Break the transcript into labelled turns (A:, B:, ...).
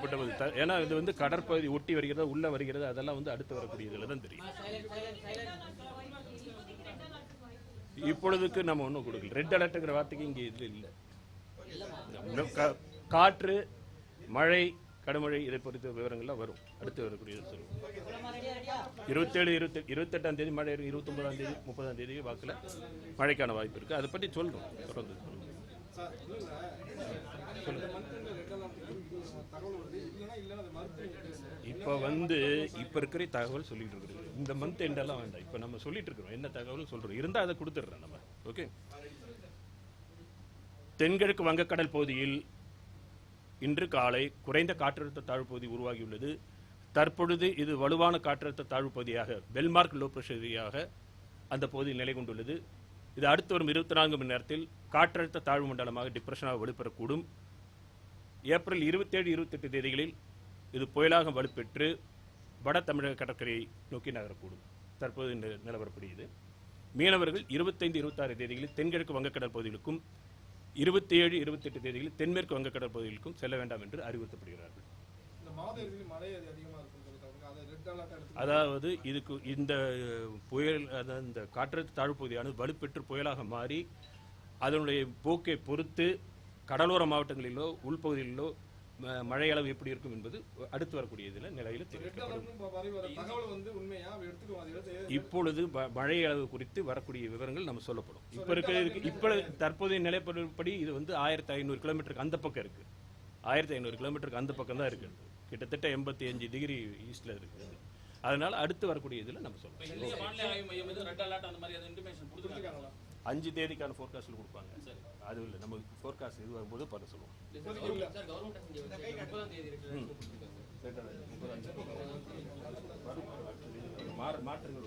A: எப்படிப்பட்ட ஏன்னா இது வந்து கடற்பகுதி ஒட்டி வருகிறது, உள்ள வருகிறது, அதெல்லாம் வந்து அடுத்து வரக்கூடியதுல தான் தெரியும். இப்பொழுதுக்கு நம்ம ஒன்றும் கொடுக்கல. ரெட் அலர்ட்டுங்கிற வார்த்தைக்கு இங்கே இதில் இல்லை. காற்று, மழை, கடுமழை இதை பொறுத்த விவரங்கள்லாம் வரும், அடுத்து வரக்கூடியது சொல்லுவோம். 27, 28ஆம் தேதி மழை, 29ஆம் தேதி 30ஆம் தேதி வாக்கில் மழைக்கான வாய்ப்பு இருக்குது. அதை பற்றி சொல்கிறோம் தொடர்ந்து. இப்போ இப்போ இருக்கிற தகவல் சொல்லிட்டு இருக்கிறோம். இந்த மந்த் எண்டெல்லாம் வேண்டாம், இப்போ நம்ம சொல்லிட்டு இருக்கிறோம் என்ன தகவல் சொல்கிறோம் இருந்தால் அதை கொடுத்துட்றோம் நம்ம. ஓகே. தென்கிழக்கு வங்கக்கடல் பகுதியில் இன்று காலை குறைந்த காற்றழுத்த தாழ்வு பகுதி உருவாகியுள்ளது. தற்பொழுது இது வலுவான காற்றழுத்த தாழ்வு பகுதியாக பெல்மார்க் லோ பிரஷர் ஏரியாக அந்த பகுதியில் நிலை கொண்டுள்ளது. இது அடுத்து வரும் 24 மணி நேரத்தில் காற்றழுத்த தாழ்வு மண்டலமாக டிப்ரெஷனாக வலுப்பெறக்கூடும். ஏப்ரல் 27, 28 தேதிகளில் இது புயலாக வலுப்பெற்று வட தமிழக கடற்கரையை நோக்கி நகரக்கூடும். தற்போது நிலவரப்படி இது. மீனவர்கள் 25, 26 தேதிகளில் தென்கிழக்கு வங்கக்கடல் பகுதிகளுக்கும் 27, 28 தேதிகளில் தென்மேற்கு வங்கக்கடல் பகுதிகளுக்கும் செல்ல வேண்டாம் என்று அறிவுறுத்தப்படுகிறார்கள். அதாவது இதுக்கு இந்த புயல், இந்த காற்றழுத்த தாழ்வு பகுதியானது வலுப்பெற்று புயலாக மாறி அதனுடைய போக்கை பொறுத்து கடலோர மாவட்டங்களிலோ உள்பகுதிகளிலோ மழை அளவு எப்படி இருக்கும் என்பது அடுத்து வரக்கூடிய நிலையில் தெரிவிக்கப்படும். இப்பொழுது மழை அளவு குறித்து வரக்கூடிய விவரங்கள் நம்ம சொல்லப்படும். இப்ப தற்போதைய நிலைப்படி இது வந்து 1500 கிலோமீட்டருக்கு அந்த பக்கம் இருக்கு. 1500 கிலோமீட்டருக்கு அந்த பக்கம் தான் இருக்கு. கிட்டத்தட்ட 85 டிகிரி ஈஸ்ட்ல இருக்கு. அதனால அடுத்து வரக்கூடிய இதுல நம்ம சொல்லலாம். 5 தேதிக்கான ஃபோர்காஸ்ட்ல கொடுப்பாங்க. அது இல்லை, நம்ம ஃபோர்காஸ்ட் இது வரும்போது பார்த்து சொல்லுவோம். மாற்றங்கள்